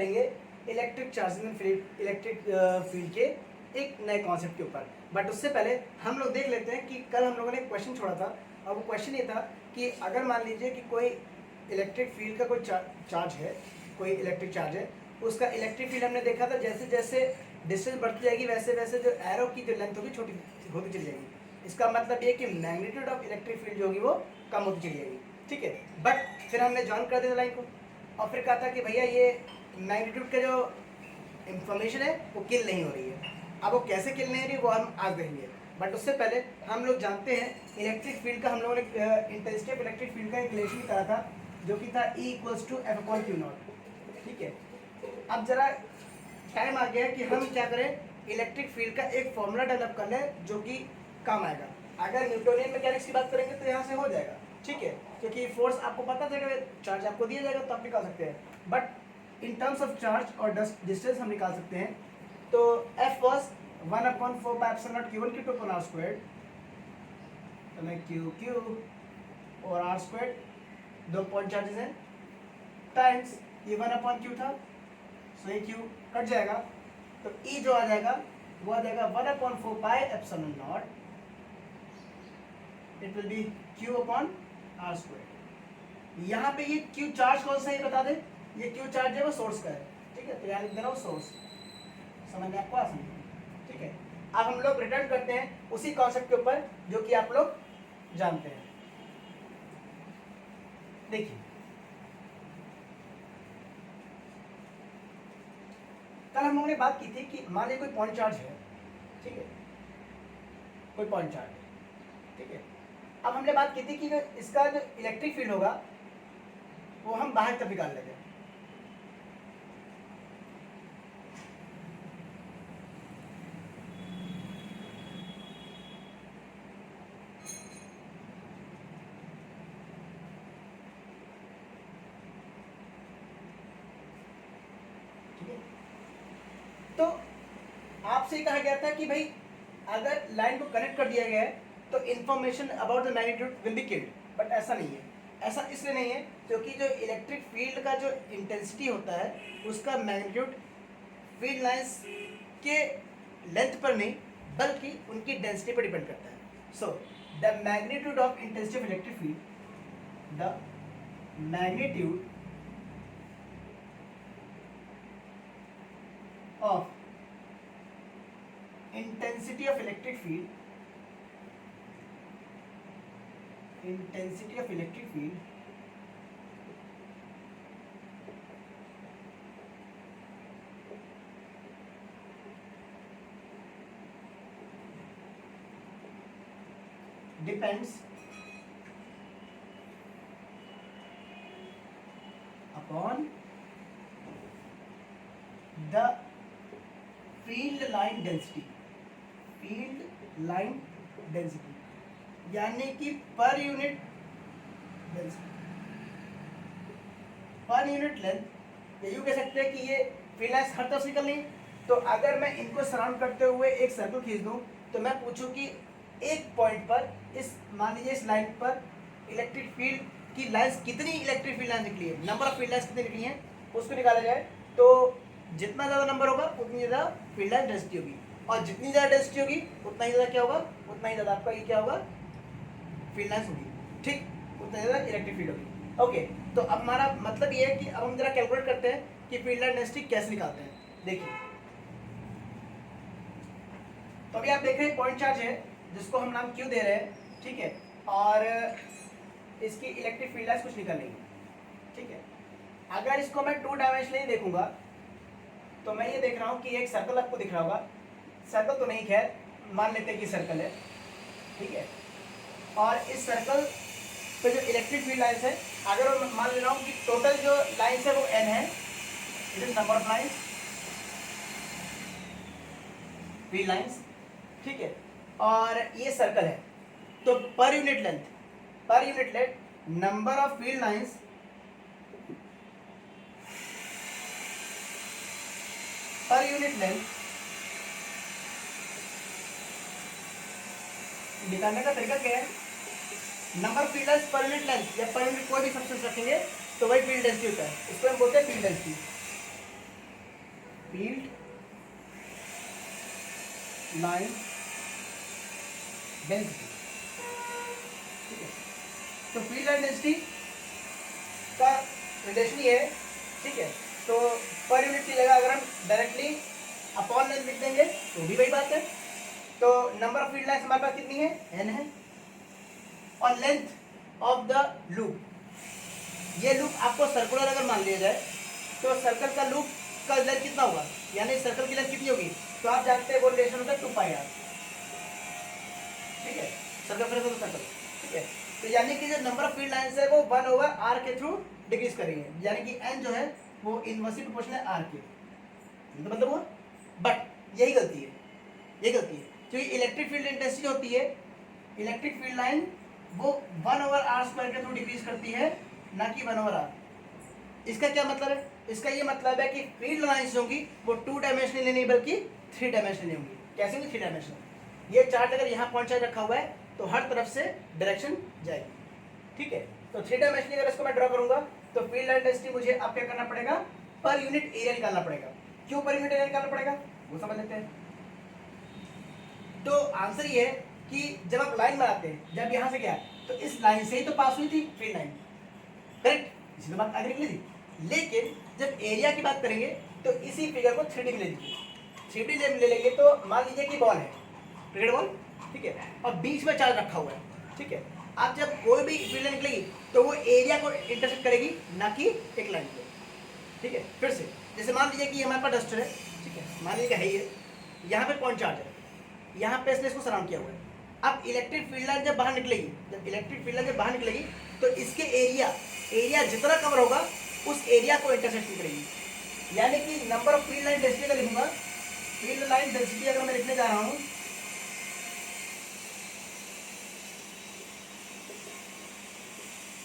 करेंगे electric charging and electric field के एक नए कॉन्सेप्ट के ऊपर। बट उससे पहले हम लोग देख लेते हैं कि कल हम लोगों ने एक क्वेश्चन छोड़ा था, और वो क्वेश्चन ये था कि अगर मान लीजिए कि कोई इलेक्ट्रिक फील्ड का कोई चार्ज है, कोई इलेक्ट्रिक चार्ज है, उसका इलेक्ट्रिक फील्ड हमने देखा था जैसे जैसे डिस्टेंस बढ़ती जाएगी वैसे वैसे जो एरो की जो लेंथ होगी छोटी होती चली जाएगी। इसका मतलब ये कि मैग्नीट्यूड ऑफ इलेक्ट्रिक फील्ड जो होगी वो कम होती चली जाएगी, ठीक है। बट फिर हमने जॉइन कर दिया लाइन को, और फिर कहा था कि भैया ये मैग्नीट्यूड का जो इंफॉर्मेशन है वो किल नहीं हो रही है। अब वो कैसे किल नहीं हो रही है वो हम आज देखेंगे। बट उससे पहले हम लोग जानते हैं इलेक्ट्रिक फील्ड का, हम लोगों ने इंटेंसिटी ऑफ इलेक्ट्रिक फील्ड का एक रिलेशन करा था जो कि था E = F/Q0, ठीक है। अब जरा टाइम आ गया कि हम क्या करें, इलेक्ट्रिक फील्ड का एक फॉर्मूला डेवलप कर लें जो कि काम आएगा। अगर न्यूटोनियन मैकेनिक्स की बात करेंगे तो यहाँ से हो जाएगा, ठीक है, क्योंकि फोर्स आपको पता था, चार्ज आपको दिया जाएगा तो आप निकाल सकते हैं। But in terms of charge और डिस्टेंस हम निकाल सकते हैं। तो F वॉज 1/4πε0 Q1Q2/r², तो मैं Q और r² दो पॉइंट चार्जेस हैं, टाइम्स ये 1/Q था, सो ये Q कट जाएगा, तो E जो आ जाएगा वो आ जाएगा 1/4πε0, इट विल बी Q/r²। यहाँ पे ये Q चार्ज कौन सा है बता दे, ये Q चार्ज है वो सोर्स का है, ठीक है, तो यहाँ लिख दे रहा हूँ सोर्स, समझ में आपको आसान है, ठीक है। अब हम लोग रिटर्न करते हैं उसी कॉन्सेप्ट के ऊपर जो कि आप लोग जानते हैं। देखिए कल हम लोगों ने बात की थी कि मान लीजिए कोई पॉइंट चार्ज है, ठीक है, कोई पॉइंट चार्ज है, ठीक है। अब हमने बात की थी कि इसका जो इलेक्ट्रिक फील्ड होगा वो हम बाहर तक निकाल लेंगे, तो आपसे कहा गया था कि भाई अगर लाइन को कनेक्ट कर दिया गया है तो information about the magnitude will be killed. But ऐसा नहीं है, ऐसा इसलिए नहीं है क्योंकि जो इलेक्ट्रिक फील्ड का जो इंटेंसिटी होता है उसका मैग्नीट्यूड फील्ड लाइंस के लेंथ पर नहीं बल्कि उनकी डेंसिटी पर डिपेंड करता है। So the magnitude of intensity of electric field, the magnitude of intensity of electric field, intensity of electric field depends upon the field line density, field line density यानी कि per unit density, per unit length. ये यूँ कह सकते हैं कि ये field lines हर तरफ से निकल रही, तो अगर मैं इनको सराउंड करते हुए एक सर्कल खींच दूँ तो मैं पूछूं कि एक पॉइंट पर इस मान लीजिए इस लाइन पर इलेक्ट्रिक फील्ड की लाइन्स कितनी इलेक्ट्रिक फील्ड लाइन निकली है, नंबर ऑफ फील्ड लाइन्स कितनी निकली हैं उसको निकाला जाए, तो जितना ज़्यादा नंबर होगा उतनी ज़्यादा फील्ड लाइन डेंसिटी होगी, और जितनी ज़्यादा डेंसिटी होगी उतना ही ज़्यादा क्या होगा, उतना ही ज़्यादा आपका ये क्या होगा, फील्ड लाइन्स होगी, ठीक, उतना ज़्यादा इलेक्ट्रिक फील्ड होगी। ओके, तो अब हमारा मतलब ये है कि अब हम जरा कैलकुलेट करते हैं कि फील्ड लाइन डेंसिटी कैसे निकालते हैं। देखिए तो अभी आप देख रहे हैं पॉइंट चार्ज है जिसको हम नाम Q दे रहे हैं, ठीक है, और इसकी इलेक्ट्रिक फील्ड लाइन्स कुछ निकल रही है, ठीक है। अगर इसको मैं 2 डायमेंशनली देखूंगा तो मैं ये देख रहा हूँ कि एक सर्कल आपको दिख रहा होगा, सर्कल तो नहीं, खैर मान लेते हैं कि सर्कल है, ठीक है, और इस सर्कल पे जो इलेक्ट्रिक फील्ड लाइन्स है, अगर मैं मान ले रहा हूँ कि टोटल जो लाइन्स है वो n है, it is number of lines field lines, ठीक है, और ये सर्कल है, तो per unit length number of field lines per unit length निकालने का तरीका क्या है, number of field lines per unit length या पर यूनिट कोई भी सब्सटेंस रखेंगे तो वही फील्ड डेंसिटी होता है, इसको हम बोलते हैं field density. Field line density, ठीक है। तो फील्ड लाइन डेंसिटी का रिलेशन ये है, ठीक है। तो पर यूनिट की जगह अगर हम डायरेक्टली अपॉन लेंथ लिख देंगे तो भी वही बात है। तो नंबर ऑफ फील्ड लाइन्स हमारे पास कितनी है, n है, और लेंथ ऑफ द लूप, ये लूप आपको सर्कुलर अगर मान लिया जाए तो सर्कल का लूप का लेंथ कितना होगा, यानी सर्कल की लेंथ कितनी होगी, तो आप जानते हैं वो रिलेशन होता है 2πr, ठीक है, सर्कल सर्कल, ठीक है। तो यानी कि जो नंबर ऑफ फील्ड लाइन्स है वो 1/r के थ्रू डिक्रीज करेंगे, यानी कि n जो है वो इनवर्सली प्रोपोर्शनल है r के, ये तो मतलब हुआ। बट यही गलती है, यही गलती है, क्योंकि इलेक्ट्रिक फील्ड इंटेंसिटी होती है, इलेक्ट्रिक फील्ड लाइन वो 1/r² के थ्रू डिक्रीज करती है, ना कि 1/r। इसका क्या मतलब है, इसका ये मतलब है कि फील्ड लाइन्स होंगी वो 2 डायमेंशनल नहीं बल्कि 3 डायमेंशनल होंगी। कैसे होंगी, 3 डायमेंशनल। ये चार्ट अगर यहाँ पॉइंट चार्ज रखा हुआ है तो हर तरफ से डायरेक्शन जाएगी, ठीक है। तो 3 डायमेंशनल अगर इसको मैं ड्रॉ करूंगा तो फील्ड लाइन डेंसिटी मुझे अब क्या करना पड़ेगा, पर यूनिट एरिया निकालना पड़ेगा। क्यों पर यूनिट एरिया निकालना पड़ेगा वो समझ लेते हैं। तो आंसर ये है कि जब आप लाइन बनाते हैं, जब यहाँ से गया तो इस लाइन से ही तो पास हुई थी फील्ड लाइन, करेक्ट, इसी बात आगे निकली थी। लेकिन जब एरिया की बात करेंगे तो इसी फिगर को 3D ले लीजिए, 3D ले लेंगे तो मान लीजिए कि बॉल है, क्रिकेट बॉल, ठीक है, और बीच में चार्ज रखा हुआ है, ठीक है। आप जब कोई भी फील्ड लाइन निकलेगी तो वो एरिया को इंटरसेक्ट करेगी, ना कि एक लाइन को, ठीक है। फिर से जैसे मान लीजिए कि हमारे पास डस्टर है, ठीक है, मान लीजिए है ये, यहाँ पे पॉइंट चार्ज है, यहाँ पे इसने इसको सराउंड किया हुआ है। अब इलेक्ट्रिक फील्ड लाइन जब बाहर निकलेगी, जब इलेक्ट्रिक फील्ड लाइन जब बाहर निकलेगी तो इसके एरिया जितना कवर होगा उस एरिया को इंटरसेक्ट करेगी, यानी कि number of field line density का लिखूंगा, फील्ड लाइन डेंसिटी अगर मैं लिखने जा रहा हूँ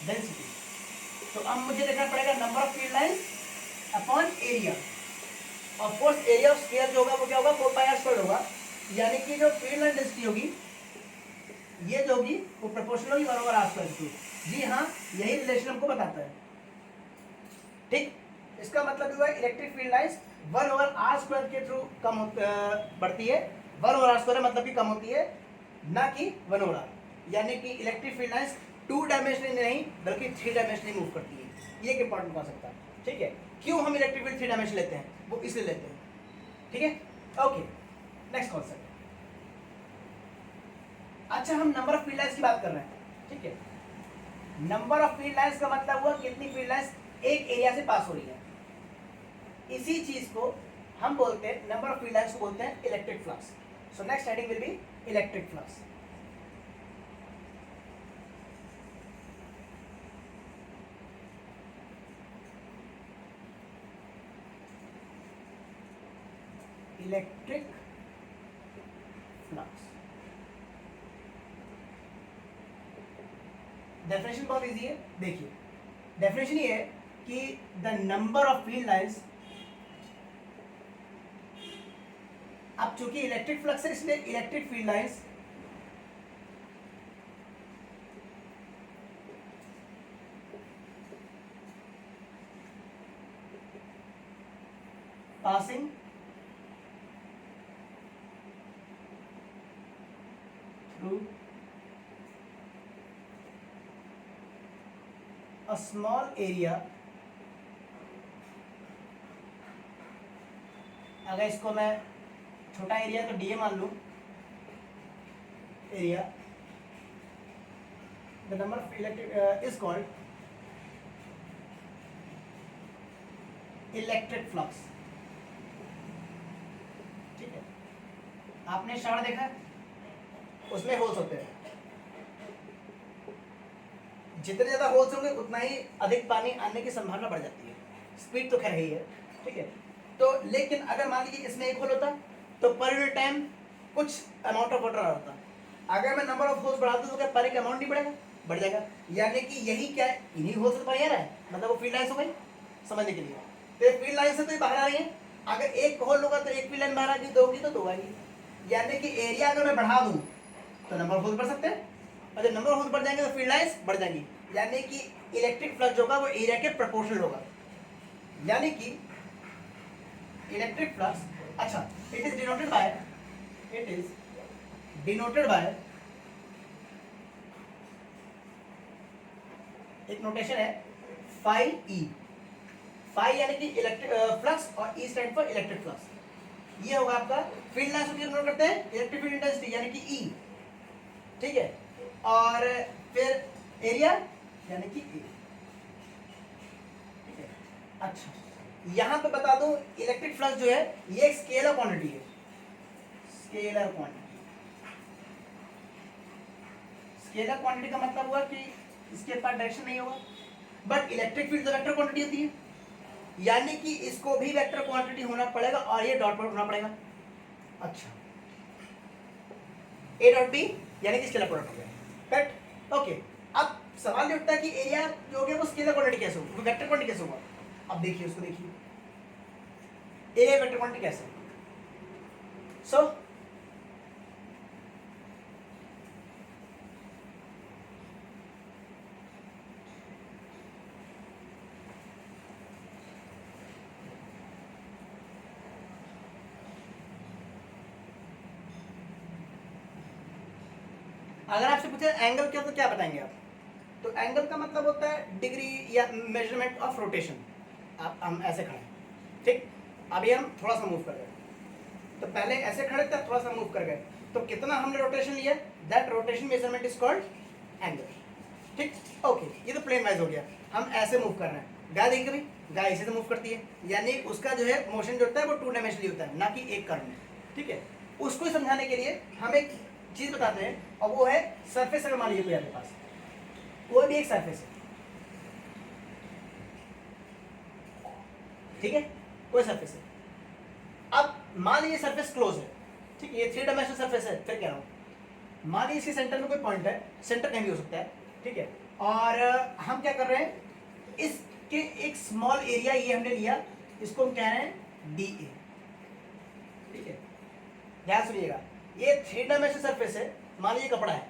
डेंसिटी, तो अब मुझे लिखना पड़ेगा number of field lines upon area. Of course area of sphere जो होगा वो क्या होगा, 4πr² होगा, यानी कि जो फील्ड लाइन डेंसिटी होगी ये जो होगी वो प्रोपोर्शनल होगी 1/r²। जी हाँ, यही रिलेशन हमको बताता है, ठीक। इसका मतलब हुआ इलेक्ट्रिक फील्ड लाइंस 1/r² के थ्रू कम बढ़ती है, 1/r² मतलब कि कम होती है, ना कि 1/r, यानी कि इलेक्ट्रिक फील्ड लाइंस 2 डायमेंशनली नहीं बल्कि 3 डायमेंशनली मूव करती है। ये एक इंपॉर्टेंट कॉन्सेप्ट है, ठीक है। क्यों हम इलेक्ट्रिक फील्ड 3 डायमेंशन लेते हैं, वो इसलिए लेते हैं, ठीक है। Okay, next concept. अच्छा, हम नंबर ऑफ फील्ड लाइंस की बात कर रहे हैं, ठीक है। नंबर ऑफ फील्ड लाइंस का मतलब हुआ कितनी फील्ड लाइंस एक एरिया से पास हो रही है। इसी चीज को हम बोलते हैं, नंबर ऑफ फील्ड लाइंस को बोलते हैं electric flux. So next heading will be electric flux. Electric flux definition बहुत इजी है, देखिए डेफिनेशन ये है कि the number of field lines, अब चूंकि इलेक्ट्रिक फ्लक्स है इसलिए electric field lines passing through a small area, अगर इसको मैं छोटा एरिया तो डीए मान लूं, area, the number of electric is called electric flux, ठीक है। आपने शावर देखा, उसमें होल्स होते हैं, जितने ज्यादा होल्स होंगे उतना ही अधिक पानी आने की संभावना बढ़ जाती है। स्पीड तो खैर ही है, ठीक है। तो लेकिन अगर मान लीजिए इसमें एक होल होता तो पर यूनिट टाइम कुछ अमाउंट ऑफ वाटर आ होता, अगर मैं नंबर ऑफ होल्स बढ़ा दूं तो क्या पानी का अमाउंट नहीं बढ़ेगा, बढ़ जाएगा। यानी कि यही क्या है, इन्हीं होल्स से पानी आ रहा है, मतलब वो फील्ड लाइन हो गई, समझने के लिए। तो एक फील्ड लाइन से तो ये बाहर आ रही है, अगर एक होल होगा तो एक फील्ड लाइन बाहर आएगी, दो होगी तो दो आएगी, यानी कि एरिया अगर मैं बढ़ा दूं तो नंबर ऑफ होल्स बढ़ सकते हैं, और जब नंबर ऑफ होल्स बढ़ जाएंगे तो फील्ड लाइंस बढ़ जाएंगी, यानी कि इलेक्ट्रिक फ्लक्स होगा वो एरिया के प्रोपोर्शनल होगा। यानी कि इलेक्ट्रिक फ्लक्स, अच्छा इट इज डिनोटेड बाय एक नोटेशन है फाई ई, फाई यानी कि इलेक्ट्रिक फ्लक्स और E stand for electric flux. ये होगा आपका फील्ड लाइंस को डिनोट करते हैं इलेक्ट्रिक फील्ड इंटेंसिटी यानी कि ई, ठीक है, और फिर एरिया यानी कि ए, ठीक है। अच्छा यहां पे बता दो इलेक्ट्रिक फ्लक्स जो है ये एक स्केलर क्वांटिटी है, स्केलर क्वांटिटी। स्केलर क्वांटिटी का मतलब हुआ कि इसके पास डायरेक्शन नहीं होगा, बट इलेक्ट्रिक फील्ड तो वेक्टर क्वांटिटी होती है, यानी कि इसको भी वेक्टर क्वांटिटी होना पड़ेगा और ये डॉट प्रोडक्ट होना पड़ेगा। अच्छा ए डॉट बी यानी कि स्केलर प्रोडक्ट हो गया, करेक्ट, ओके। अब सवाल ये उठता है कि एरिया जो हो गया वो स्केलर क्वांटिटी कैसे होगा, वो वेक्टर क्वांटिटी कैसे होगा। अब देखिए उसको, देखिए एरिया वेक्टर क्वांटिटी कैसे, सो अगर आपसे पूछे एंगल क्या तो क्या बताएंगे आप, तो एंगल का मतलब होता है डिग्री या मेजरमेंट ऑफ रोटेशन। आप हम ऐसे खड़े, ठीक, अभी हम थोड़ा सा मूव कर गए, तो पहले ऐसे खड़े थे थोड़ा सा मूव कर गए, तो कितना हमने रोटेशन लिया, that rotation measurement is called angle, ठीक, ओके। ये तो प्लेन वाइज हो गया, हम ऐसे मूव कर रहे हैं, गाय देखिए कभी, गाय ऐसे तो मूव करती है, यानी उसका जो है मोशन जो होता है वो टू डायमेंशनली होता है, ना कि एक कर्व में, ठीक है। उसको समझाने के लिए हम एक चीज बताते हैं, और वो है सरफेस। अगर मान लीजिए कोई आपके पास कोई भी एक सरफेस है, ठीक है, कोई सरफेस है, अब मान लीजिए सरफेस क्लोज है, ठीक है, ये 3 डायमेंशनल सरफेस है, फिर कह रहा हूं मान लीजिए इसके सेंटर में कोई पॉइंट है, सेंटर कहीं भी हो सकता है, ठीक है, और हम क्या कर रहे हैं, इसके एक स्मॉल एरिया ये हमने लिया, इसको हम कह रहे हैं डी ए, ठीक है। ध्यान सुनिएगा, ये 3 डायमेंशनल सरफेस है, मान लीजिए कपड़ा है,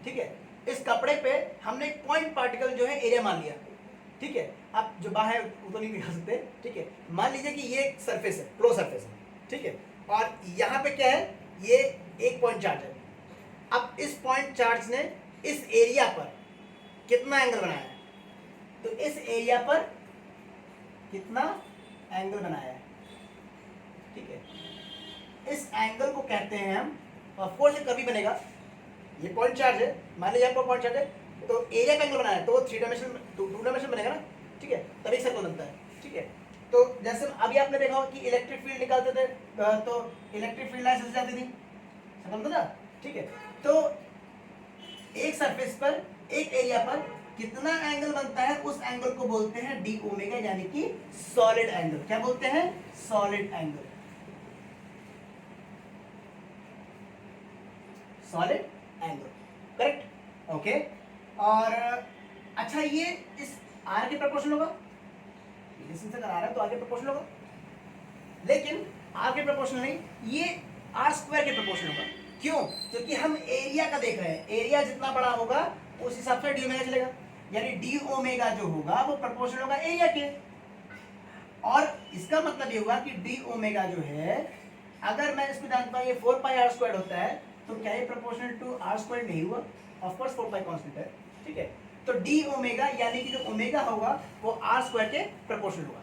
ठीक है, इस कपड़े पे हमने एक पॉइंट पार्टिकल जो है एरिया मान लिया, ठीक है। आप जो बाहर वो तो नहीं दिखा सकते, ठीक है, मान लीजिए कि ये सरफेस है, क्लोज सरफेस है, ठीक है, और यहाँ पे क्या है, ये एक पॉइंट चार्ज है। अब इस पॉइंट चार्ज ने इस एरिया पर कितना एंगल बनाया है, तो इस एरिया पर कितना एंगल बनाया है, ठीक है, इस एंगल को कहते हैं हम, ऑफ कोर्स ये कभी बनेगा, ये पॉइंट चार्ज है, मान लीजिए आपको पॉइंट चार्ज है, तो एरिया का एंगल बनाना है तो वो 3 डायमेंशन 2 डायमेंशन बनेगा ना, ठीक है, तभी सर्कल बनता है, ठीक है। तो जैसे अभी आपने देखा हो कि इलेक्ट्रिक फील्ड निकालते थे, तो इलेक्ट्रिक फील्ड लाइन्स जाती थी, समझ ना, ठीक है। तो एक सरफेस पर एक एरिया पर कितना एंगल बनता है, उस एंगल को बोलते हैं डी ओमेगा, यानी कि सॉलिड एंगल। क्या बोलते हैं, solid angle, solid angle, correct, okay. और अच्छा ये इस आर के प्रोपोर्शनल होगा, डिस्टेंस अगर आ रहा है तो आर के प्रोपोर्शनल होगा, लेकिन आर के प्रोपोर्शनल नहीं, ये आर स्क्वायर के प्रोपोर्शनल होगा। क्यों, क्योंकि हम एरिया का देख रहे हैं, एरिया जितना बड़ा होगा उस हिसाब से डी ओमेगा चलेगा, यानी डी ओमेगा जो होगा वो प्रोपोर्शनल होगा एरिया के। और इसका मतलब ये हुआ कि डी ओमेगा जो है, अगर मैं इसको जानता हूं ये 4 पाई आर स्क्वायर होता है, तो क्या ये प्रोपोर्शनल टू आर स्क्वायर नहीं हुआ, ऑफ कोर्स 4 पाई कांस्टेंट है, ठीक है। तो डी ओमेगा यानी कि जो ओमेगा होगा वो आर स्क्वायर के प्रोपोर्शनल होगा।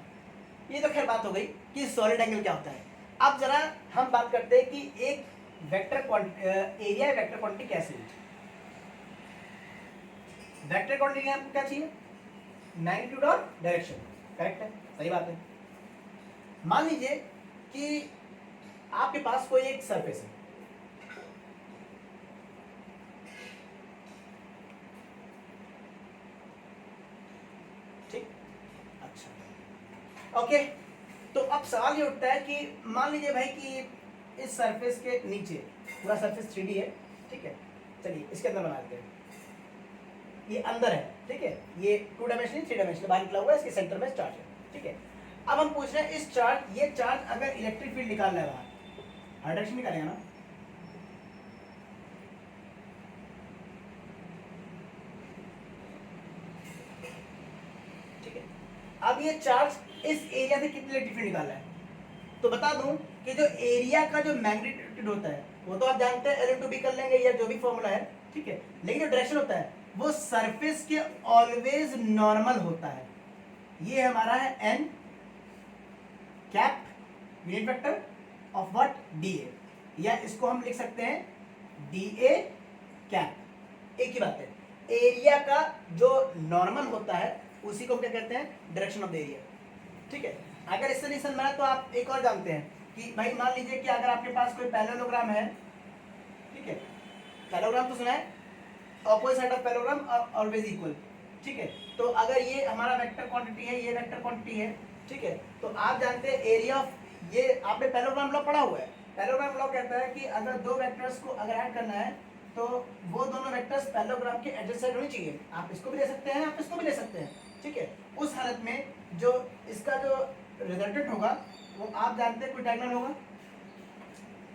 ये तो खैर बात हो गई कि सॉलिड एंगल क्या होता है। अब जरा हम बात करते हैं कि एक वेक्टर एरिया वेक्टर क्वांटिटी कैसे है। वेक्टर क्वांटिटी आपको क्या चाहिए, मैग्नीट्यूड और डायरेक्शन, करेक्ट है, सही बात है। मान लीजिए कि आपके पास कोई एक सरफेस है, ठीक, अच्छा, ओके। तो अब सवाल ये उठता है कि मान लीजिए भाई कि इस सरफेस के नीचे पूरा सरफेस 3D है, ठीक है, चलिए इसके अंदर बना लेते हैं, ये अंदर है, ठीक है, ये 2 डायमेंशनल 3 डायमेंशनल बाहर निकला हुआ है, इसके सेंटर में चार्ज है, ठीक है। अब हम पूछ रहे हैं इस चार्ज, ये चार्ज अगर इलेक्ट्रिक फील्ड निकालना है बाहर, हर डायरेक्शन निकालेगा ना, ठीक है। अब ये चार्ज इस एरिया से कितनी इलेक्ट्रिक फील्ड निकालना है, तो बता दूं कि जो एरिया का जो मैग्नीट्यूड होता है वो तो आप जानते हैं L/B कर लेंगे या जो भी फॉर्मूला है, ठीक है, लेकिन जो डायरेक्शन होता है वो सरफेस के ऑलवेज नॉर्मल होता है। ये हमारा है n cap unit vector of what dA, या इसको हम लिख सकते हैं dA कैप। एक ही बात है, एरिया का जो नॉर्मल होता है उसी को हम क्या कहते हैं, डायरेक्शन ऑफ द एरिया, ठीक है। अगर इससे नहीं समझ में आया तो आप एक और जानते हैं कि भाई मान लीजिए कि अगर आपके पास कोई पैरेललोग्राम है, ठीक है, पैरेललोग्राम तो सुना है, opposite side of parallelogram always equal, ठीक है। तो अगर ये हमारा वेक्टर क्वांटिटी है, ये वेक्टर क्वांटिटी है, ठीक है, तो आप जानते हैं एरिया ऑफ, ये आपने पैरेललोग्राम लॉ पढ़ा हुआ है। पैरेललोग्राम लॉ कहता है कि अगर दो वेक्टर्स को अगर ऐड करना है तो वो दोनों वेक्टर्स पैरेललोग्राम के एडजसेंट साइड होनी चाहिए। आप इसको भी ले सकते हैं, आप इसको भी ले सकते हैं, ठीक है। उस हालत में जो इसका जो रिजल्टेंट होगा वो आप जानते हैं कोई डायगोनल होगा,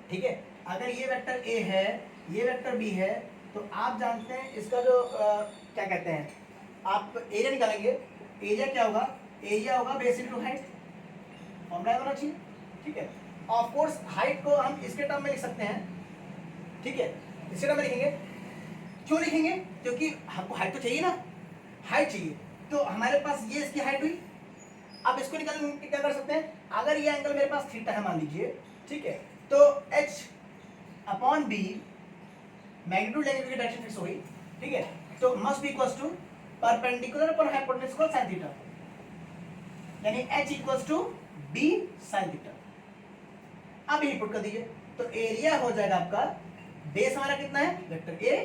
ठीक है। अगर ये वेक्टर ए है, ये वेक्टर बी है, तो आप जानते हैं इसका जो क्या कहते हैं, आप एरिया निकालेंगे, एरिया क्या होगा, एरिया होगा बेस इनटू हाइट, फॉर्मूला होना चाहिए, ठीक है। ऑफ कोर्स हाइट को हम इसके टर्म में लिख सकते हैं, ठीक है, इसके टर्म में लिखेंगे। क्यों लिखेंगे, क्योंकि हमको हाइट तो चाहिए ना, हाइट चाहिए, तो हमारे पास ये इसकी हाइट हुई। अब इसको निकाल के क्या कर सकते हैं, अगर ये एंगल मेरे पास थीटा है मान लीजिए, ठीक है, तो h अपॉन बी मैग्नीट्यूड लेंगे क्योंकि डायरेक्शन फिक्स हो गई, ठीक है, तो must be equals to perpendicular upon hypotenuse को sin थीटा, यानी h equals to b sin theta. अब यही पुट कर दीजिए, तो एरिया हो जाएगा आपका, बेस हमारा कितना है वेक्टर a,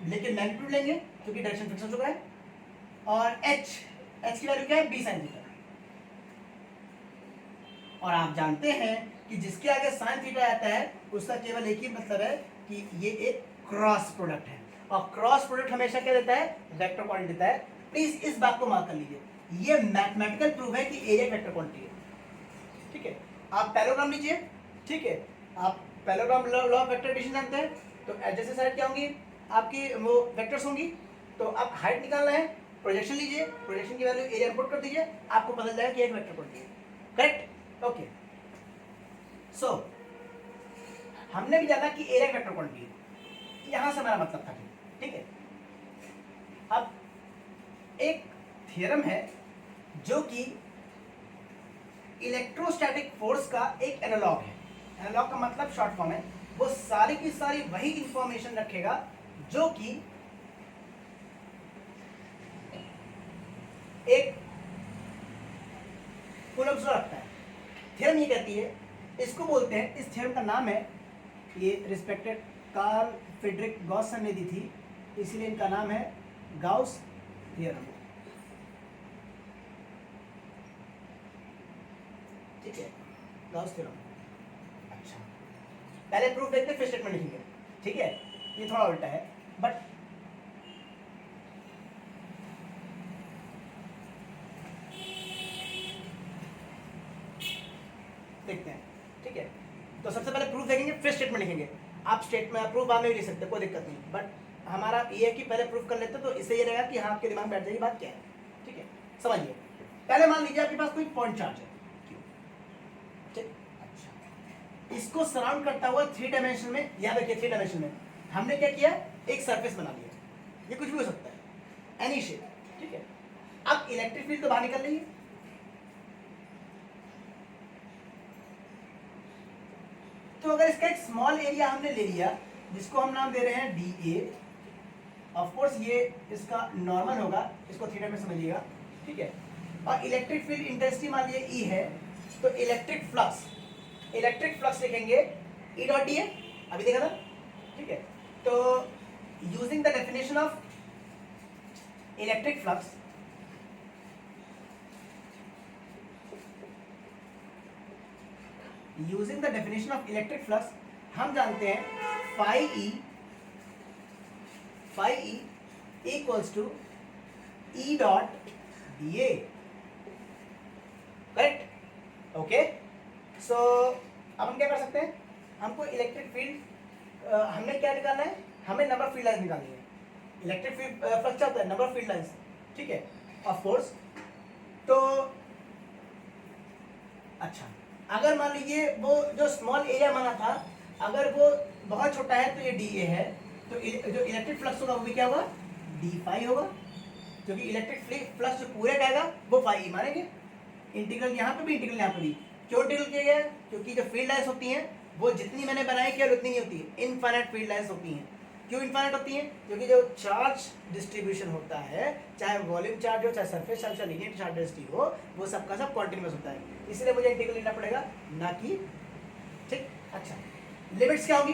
लेकिन मैग्नीट्यूड लेंगे क्योंकि डायरेक्शन फिक्स हो चुका है, और h की वैल्यू क्या है, b sin थीटा। और आप जानते हैं कि जिसके आगे sin थीटा आता है उसका केवल एक ही मतलब है कि ये एक क्रॉस प्रोडक्ट है, और क्रॉस प्रोडक्ट हमेशा क्या देता है, वेक्टर क्वांटिटी देता है। प्लीज इस बात को मार्क कर लीजिए, ये मैथमेटिकल प्रूफ है कि एरिया वेक्टर क्वांटिटी है, ठीक है। आप पैरेललोग्राम लीजिए, ठीक है, आप parallelogram law of vector addition जानते हैं, तो एडजेसेंट साइड क्या होंगी, आपकी वो वेक्टर्स होंगी। तो आप हाइट निकालना है, प्रोजेक्शन लीजिए, प्रोजेक्शन की वैल्यू एरिया पुट कर दीजिए, आपको पता चल जाएगा कि एक वेक्टर क्वांटिटी है, करेक्ट, ओके। सो हमने भी जाना कि एरिया वेक्टर क्वांटिटी है, यहां से हमारा मतलब था, ठीक है। अब एक थ्योरम है जो कि इलेक्ट्रोस्टैटिक फोर्स का एक एनालॉग है, एनालॉग का मतलब शॉर्ट फॉर्म है, वो सारी की सारी वही इंफॉर्मेशन रखेगा जो कि एक कूलम्ब्स लॉ रखता है। थ्योरम ये कहती है, इसको बोलते हैं, इस थ्योरम का नाम है, ये रिस्पेक्टेड कार्ल फ्रेडरिक गॉसन ने दी थी, इसलिए इनका नाम है गाउस थ्योरम, ठीक है, गाउस थ्योरम। अच्छा, पहले प्रूफ देखते हैं फिर स्टेटमेंट लिखेंगे, ठीक है, ये थोड़ा उल्टा है बट देखते हैं, ठीक है। तो सबसे पहले प्रूफ देखेंगे फिर स्टेटमेंट लिखेंगे। आप स्टेटमेंट प्रूफ बाद में भी लिख सकते हैं, कोई दिक्कत नहीं, बट हमारा ये है कि पहले प्रूफ कर लेते तो इससे ये रहेगा कि हाँ आपके दिमाग में बैठ जाएगी बात क्या है, ठीक है। समझिए, पहले मान लीजिए आपके पास कोई पॉइंट चार्ज है, ठीक, अच्छा, इसको सराउंड करता हुआ 3 डायमेंशन में, याद रखिए 3 डायमेंशन में हमने क्या किया, एक सरफेस बना लिया, ये कुछ भी हो सकता है, एनी शेप, ठीक है। अब इलेक्ट्रिक फील्ड तो बाहर निकल रही है, तो अगर इसका एक स्मॉल एरिया हमने ले लिया जिसको हम नाम दे रहे हैं dA, ऑफ कोर्स ये इसका नॉर्मल होगा, इसको थीटा में समझिएगा, ठीक है। और इलेक्ट्रिक फील्ड इंटेंसिटी मान लीजिए E है, तो इलेक्ट्रिक फ्लक्स लिखेंगे E डॉट dA, अभी देखा था, ठीक है। तो using the definition of electric flux, using the definition of electric flux हम जानते हैं phi E equals to E dot dA, correct, okay. So अब हम क्या कर सकते हैं, हमको इलेक्ट्रिक फील्ड हमने क्या निकालना है, हमें नंबर ऑफ फील्ड लाइंस निकालनी है। इलेक्ट्रिक फील्ड फ्लक्स क्या होता है, नंबर ऑफ फील्ड लाइंस, ठीक है, ऑफ कोर्स। तो अच्छा, अगर मान लीजिए वो जो स्मॉल एरिया माना था, अगर वो बहुत छोटा है तो ये डी ए है, तो जो इलेक्ट्रिक फ्लक्स होगा वो भी क्या होगा, डी फाई होगा, क्योंकि इलेक्ट्रिक फ्लक्स जो पूरे का आएगा वो फाई ई मानेंगे। इंटीग्रल यहाँ पे भी, इंटीग्रल यहाँ पे भी। क्यों इंटीग्रल किया गया है? क्योंकि जो फील्ड लाइन्स होती हैं वो जितनी मैंने बनाई केवल उतनी नहीं होती है, इनफाइनाइट फील्ड लाइन्स होती हैं। क्यों इनफाइनाइट होती हैं? क्योंकि जो चार्ज डिस्ट्रीब्यूशन होता है, चाहे वॉल्यूम चार्ज हो, चाहे सरफेस चार्ज, चाहे लीनियर चार्ज डेंसिटी हो, वो सबका सब कॉन्टिन्यूस होता है, इसलिए मुझे इंटीग्रल लेना पड़ेगा, ना कि, ठीक। अच्छा, लिमिट्स क्या होगी?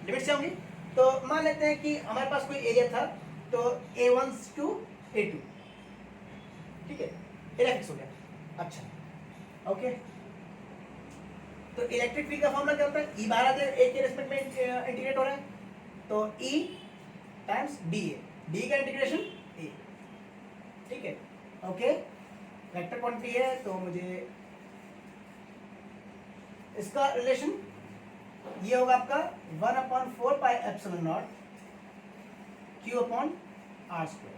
लिमिट्स क्या होगी? तो मान लेते हैं कि हमारे पास कोई एरिया था, तो A1 to A2, ठीक है, एरिया फिक्स हो गया। अच्छा, ओके, तो इलेक्ट्रिक फील्ड का फॉर्मूला क्या होता है? ई बाहर आ जाए, ए के रेस्पेक्ट में इंटीग्रेट हो रहा है, तो ई टाइम्स डी ए, डी का इंटीग्रेशन ए, ठीक है, ओके। वेक्टर क्वांटिटी है तो मुझे इसका रिलेशन ये होगा आपका 1/4 pi epsilon not Q upon R square,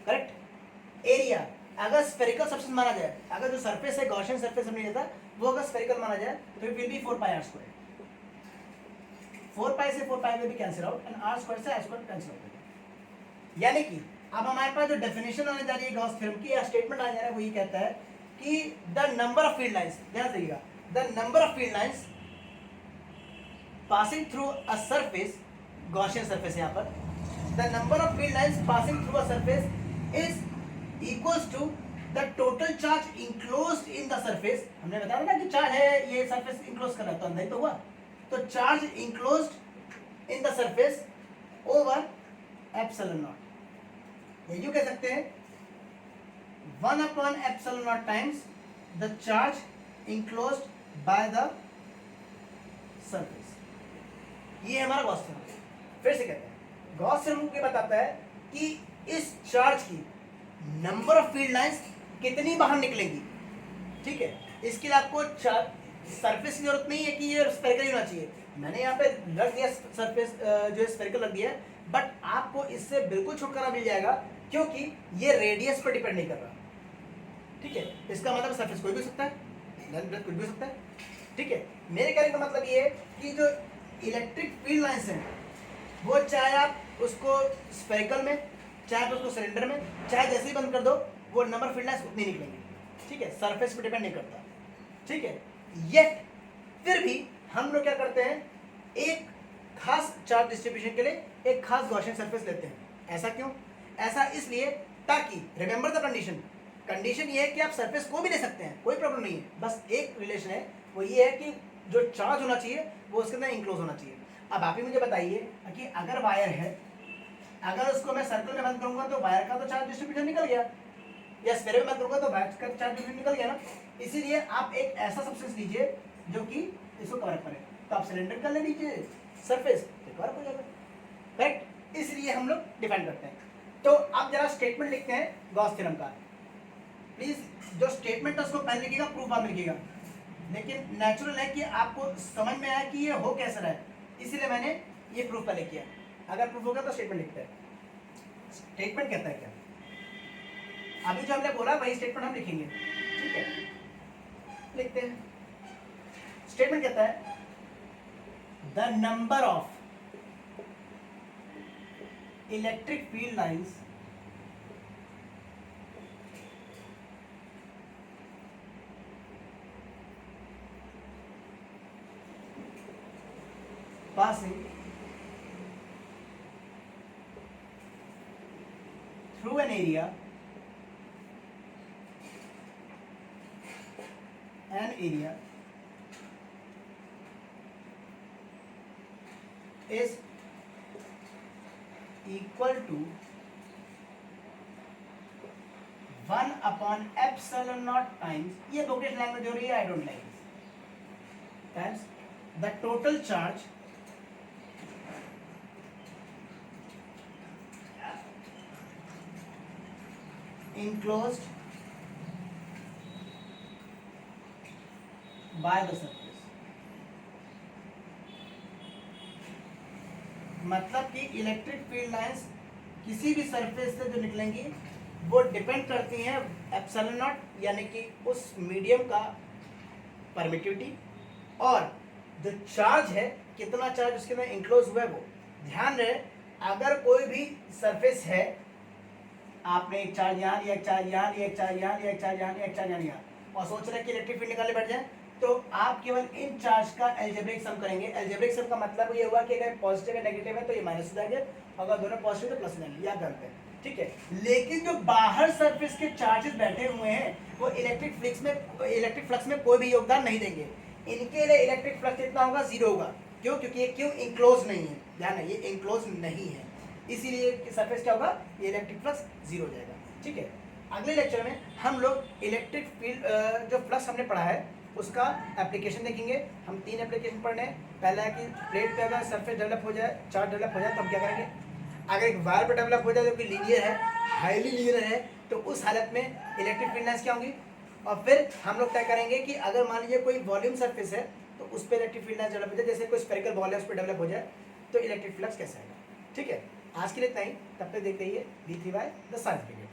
correct. Area अगर स्फेरिकल सबस्टेंस माना जाए, अगर जो सरफेस है गॉसियन सरफेस हमने लिया था, वो अगर स्फेरिकल माना जाए तो it will be 4 pi R square. 4 पाई से 4 पाई में भी cancel out, and R square से R स्क्वायर कैंसिल आउट हो जाएगा। यानी कि अब हमारे पास जो डेफिनेशन आने जा रही है गॉस थ्योरम की, या स्टेटमेंट आने जा रहा है, वो ये कहता है कि the number of field lines, ध्यान रखिएगा, the number of field lines passing through a surface, Gaussian surface यहाँ पर, the number of field lines passing through a surface is equals to the total charge enclosed in the surface। हमने बताया ना कि charge है, ये surface enclose कर रहा है, तो अंदर ही तो हुआ, तो charge enclosed in the surface over epsilon naught, ये यूँ कह सकते हैं 1/epsilon naught times the charge enclosed by the surface। ये हमारा गॉस थ्योरम। फिर से कहते हैं, गॉस थ्योरम ये बताता है कि इस चार्ज की नंबर ऑफ फील्ड लाइंस कितनी बाहर निकलेंगी, ठीक है। इसके लिए आपको सरफेस की जरूरत नहीं है कि ये स्फेरिकल होना चाहिए, मैंने यहाँ पे रख दिया सरफेस जो है स्फेरिकल रख दिया है, बट आपको इससे बिल्कुल छुटकारा मिल जाएगा, क्योंकि ये रेडियस पर डिपेंड नहीं कर रहा, ठीक है। इसका मतलब सरफेस कोई भी हो सकता है, कुछ भी हो सकता है, ठीक है। मेरे कहने का मतलब ये है कि जो इलेक्ट्रिक फील्ड लाइंस हैं, वो चाहे आप उसको स्फेरिकल में, चाहे उसको सिलेंडर में, चाहे जैसे ही बंद कर दो, वो नंबर फील्ड लाइंस उतनी निकलेंगी, ठीक है, सरफेस पे डिपेंड नहीं करता, ठीक है। येट फिर भी हम लोग क्या करते हैं, एक खास चार्ज डिस्ट्रीब्यूशन के लिए एक खास गॉसियन सरफेस लेते हैं। ऐसा क्यों? ऐसा इसलिए ताकि, रिमेंबर द कंडीशन, कंडीशन ये है कि आप सरफेस को भी ले सकते हैं, कोई प्रॉब्लम नहीं है, बस एक रिलेशन है, वो ये है कि जो चार्ज होना चाहिए वो उसके अंदर इंक्लोज होना चाहिए। अब आप ही मुझे बताइए कि अगर वायर है, अगर उसको मैं सर्कल में बंद करूंगा तो वायर का तो चार्ज डिस्ट्रीब्यूशन निकल गया, या स्फेयर में बंद करूंगा तो वायर का चार्ज डिस्ट्रीब्यूशन निकल गया ना। इसीलिए आप एक ऐसा सब्सटेंस लीजिए जो कि इसको कवर करे, तो आप सिलेंडर कर ले लीजिए सरफेस, तो कवर हो जाएगा, राइट। इसलिए हम लोग डिफाइन करते हैं। तो आप जरा स्टेटमेंट लिखते हैं गॉस थ्योरम का, प्लीज जो स्टेटमेंट है उसको पहले लिखिएगा, प्रूफ बाद में लिखिएगा, लेकिन नेचुरल है कि आपको समझ में आया कि ये हो कैसा रहा है, इसीलिए मैंने ये प्रूफ पहले किया। अगर प्रूफ होगा तो स्टेटमेंट लिखते हैं। स्टेटमेंट कहता है क्या, अभी जो हमने बोला वही स्टेटमेंट हम लिखेंगे, ठीक है, लिखते हैं। स्टेटमेंट कहता है the number of electric field lines passing through an area is equal to 1/epsilon naught times, ये वोकेशनल लैंग्वेज हो रही है, I don't like this, times the total charge enclosed by the surface। मतलब कि electric field lines किसी भी surface से जो निकलेंगी वो डिपेंड करती हैं एप्सिलॉन नॉट, यानी कि उस मीडियम का परमिटिविटी और जो चार्ज है कितना चार्ज उसके अंदर इंक्लोज हुआ है वो। ध्यान रहे अगर कोई भी सरफेस है, आपने एक चार्ज यहाँ लिया, एक चार्ज यहाँ लिया, एक चार्ज यहाँ लिया, एक चार्ज यहाँ लिया, एक चार्ज यहाँ लिया और सोच रहे हैं कि इलेक्ट्रिक फील्ड निकालने बैठ जाए, तो आप केवल इन चार्ज का एल्जेब्रिक सम करेंगे। एल्जेब्रिक सम का मतलब ये हुआ कि अगर पॉजिटिव है नेगेटिव है तो ये माइनस हो जाएंगे, अगर दोनों पॉजिटिव तो प्लस हो जाएंगे, याद रखते हैं, ठीक है। लेकिन जो बाहर सरफेस के चार्जेस बैठे हुए हैं वो इलेक्ट्रिक फ्लक्स में कोई भी योगदान नहीं देंगे। इनके लिए इलेक्ट्रिक फ्लक्स कितना होगा, जीरो होगा। क्यों? क्योंकि ये क्यों इंक्लोज नहीं है, ध्यान है ये इंक्लोज नहीं है, इसीलिए सरफेस क्या होगा, ये इलेक्ट्रिक फ्लक्स जीरो हो जाएगा, ठीक है। अगले लेक्चर में हम लोग इलेक्ट्रिक फील्ड जो फ्लक्स हमने पढ़ा है उसका एप्लीकेशन देखेंगे। हम 3 एप्लीकेशन पढ़ने हैं। पहला है कि प्लेट पे अगर सरफेस डेवलप हो जाए, चार्ज डेवलप हो जाए तो हम क्या करेंगे। अगर एक वायर पे डेवलप हो जाए जो कि लीनियर है, हाईली लीनियर है, तो उस हालत में इलेक्ट्रिक फील्ड लाइंस क्या होंगी। और फिर हम लोग तय करेंगे कि अगर मान लीजिए कोई वॉल्यूम सरफेस है तो उस पर इलेक्ट्रिक फील्ड लाइंस डेवलप हो जाए, जैसे कोई स्फेरिकल बॉल है उस पर डेवलप हो जाए तो इलेक्ट्रिक फ्लक्स कैसे आएगा, ठीक है। आज के लिए इतना ही, तब तक देखते रहिए V3Y द साइंस ब्रिगेड।